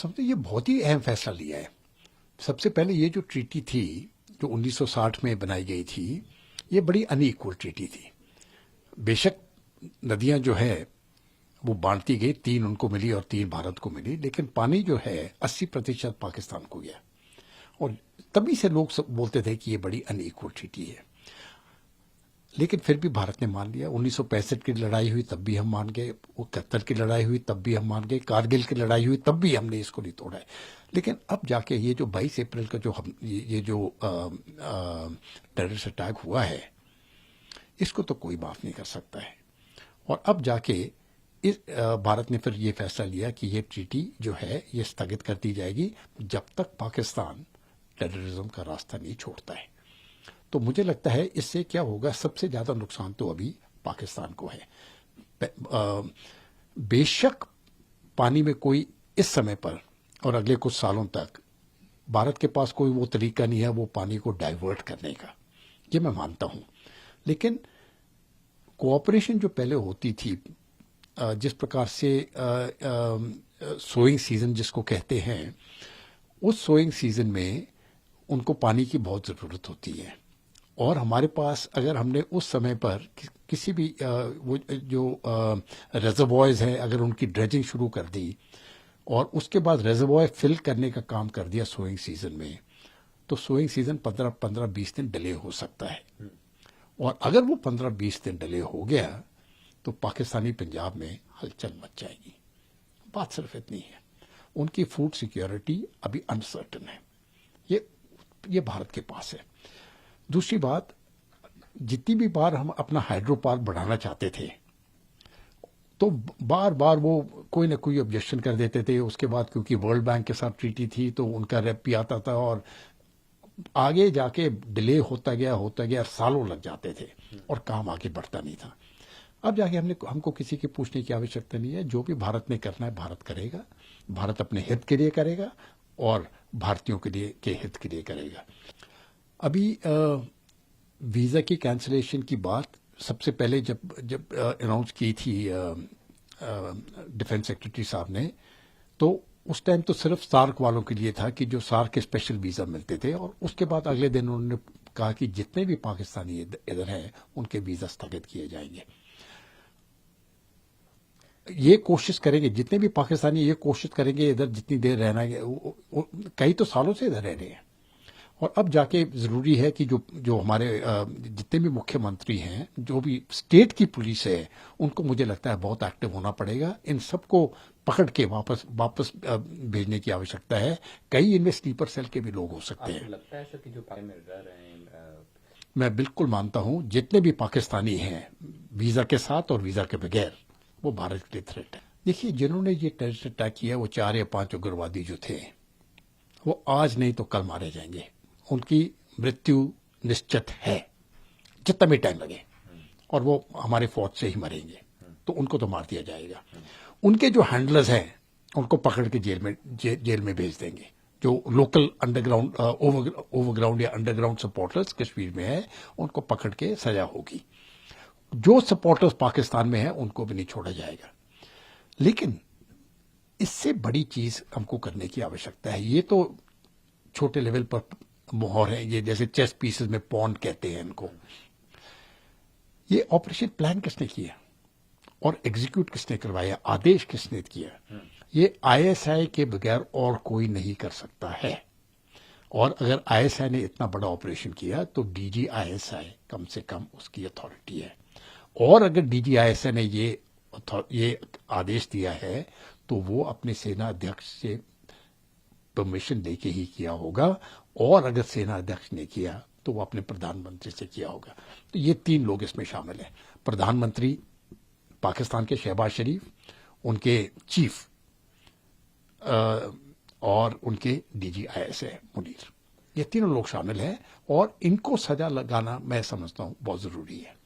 समझते ये बहुत ही अहम फैसला लिया है। सबसे पहले ये जो ट्रीटी थी जो 1960 में बनाई गई थी, ये बड़ी अनइक्वल ट्रीटी थी। बेशक नदियां जो है वो बांटती गई, 3 उनको मिली और 3 भारत को मिली, लेकिन पानी जो है 80% पाकिस्तान को गया। और तभी से लोग सब बोलते थे कि ये बड़ी अनइक्वल ट्रीटी है, लेकिन फिर भी भारत ने मान लिया। 1965 की लड़ाई हुई तब भी हम मान गए, 71 की लड़ाई हुई तब भी हम मान गए, कारगिल की लड़ाई हुई तब भी हमने इसको नहीं तोड़ा है। लेकिन अब जाके ये जो 22 अप्रैल का जो ये जो टेररिस्ट अटैक हुआ है, इसको तो कोई माफ नहीं कर सकता है। और अब जाके इस भारत ने फिर ये फैसला लिया कि ये ट्रीटी जो है ये स्थगित कर दी जाएगी जब तक पाकिस्तान टेररिज्म का रास्ता नहीं छोड़ता है। तो मुझे लगता है इससे क्या होगा, सबसे ज्यादा नुकसान तो अभी पाकिस्तान को है। बेशक पानी में कोई इस समय पर और अगले कुछ सालों तक भारत के पास कोई वो तरीका नहीं है वो पानी को डाइवर्ट करने का, ये मैं मानता हूं। लेकिन कोऑपरेशन जो पहले होती थी, जिस प्रकार से सोइंग सीजन जिसको कहते हैं, उस सोइंग सीजन में उनको पानी की बहुत ज़रूरत होती है। और हमारे पास अगर हमने उस समय पर किसी भी वो जो रेजर्वॉयर्स हैं अगर उनकी ड्रेजिंग शुरू कर दी और उसके बाद रेजर्वॉयर फिल करने का काम कर दिया सोइंग सीजन में, तो सोइंग सीजन 15-20 दिन डिले हो सकता है। और अगर वो 15-20 दिन डिले हो गया तो पाकिस्तानी पंजाब में हलचल मच जाएगी। बात सिर्फ इतनी है, उनकी फूड सिक्योरिटी अभी अनसर्टन है। ये भारत के पास है। दूसरी बात, जितनी भी बार हम अपना हाइड्रो पार्क बढ़ाना चाहते थे तो बार बार वो कोई ना कोई ऑब्जेक्शन कर देते थे। उसके बाद क्योंकि वर्ल्ड बैंक के साथ ट्रीटी थी तो उनका रेप भी आता था और आगे जाके डिले होता गया, सालों लग जाते थे और काम आगे बढ़ता नहीं था। अब जाके हमको किसी के पूछने की आवश्यकता नहीं है। जो भी भारत ने करना है भारत करेगा, भारत अपने हित के लिए करेगा और भारतीयों के हित के लिए करेगा। अभी वीजा की कैंसिलेशन की बात सबसे पहले जब अनाउंस की थी डिफेंस सेक्रेटरी साहब ने, तो उस टाइम तो सिर्फ सार्क वालों के लिए था कि जो सार्क के स्पेशल वीजा मिलते थे। और उसके बाद अगले दिन उन्होंने कहा कि जितने भी पाकिस्तानी इधर हैं उनके वीजा स्थगित किए जाएंगे। ये कोशिश करेंगे, जितने भी पाकिस्तानी ये कोशिश करेंगे इधर जितनी देर रहना है, कई तो सालों से इधर रह रहे हैं। और अब जाके जरूरी है कि जो हमारे जितने भी मुख्यमंत्री हैं, जो भी स्टेट की पुलिस है, उनको मुझे लगता है बहुत एक्टिव होना पड़ेगा। इन सबको पकड़ के वापस भेजने की आवश्यकता है। कई इनमें स्लीपर सेल के भी लोग हो सकते हैं। लगता है सर कि जो पाकिस्तान में रह रहे हैं, मैं बिल्कुल मानता हूं जितने भी पाकिस्तानी हैं वीजा के साथ और वीजा के बगैर, वो भारत के लिए थ्रेट है। देखिए, जिन्होंने ये टेररिस्ट अटैक किया वो 4 या 5 उग्रवादी जो थे, वो आज नहीं तो कल मारे जाएंगे। उनकी मृत्यु निश्चित है, जितना भी टाइम लगे, और वो हमारे फौज से ही मरेंगे। तो उनको तो मार दिया जाएगा। उनके जो हैंडलर्स हैं उनको पकड़ के जेल में भेज देंगे। जो लोकल अंडरग्राउंड ओवरग्राउंड या अंडरग्राउंड सपोर्टर्स कश्मीर में है, उनको पकड़ के सजा होगी। जो सपोर्टर्स पाकिस्तान में है उनको भी नहीं छोड़ा जाएगा। लेकिन इससे बड़ी चीज हमको करने की आवश्यकता है। ये तो छोटे लेवल पर मोहर है, ये जैसे चेस पीसेस में पॉन कहते हैं इनको। ये ऑपरेशन प्लान किसने किया और एग्जीक्यूट किसने करवाया, आदेश किसने किया? ये आईएसआई के बगैर और कोई नहीं कर सकता है। और अगर आईएसआई ने इतना बड़ा ऑपरेशन किया तो डीजी आईएसआई कम से कम उसकी अथॉरिटी है। और अगर डीजी आईएसआई ने ये आदेश दिया है तो वो अपने सेना अध्यक्ष से परमिशन लेके ही किया होगा। और अगर सेना अध्यक्ष ने किया तो वो अपने प्रधानमंत्री से किया होगा। तो ये 3 लोग इसमें शामिल हैं। प्रधानमंत्री पाकिस्तान के शहबाज शरीफ, उनके चीफ और उनके डीजी आईएसआई मुनीर, ये तीनों लोग शामिल हैं। और इनको सजा लगाना मैं समझता हूं बहुत जरूरी है।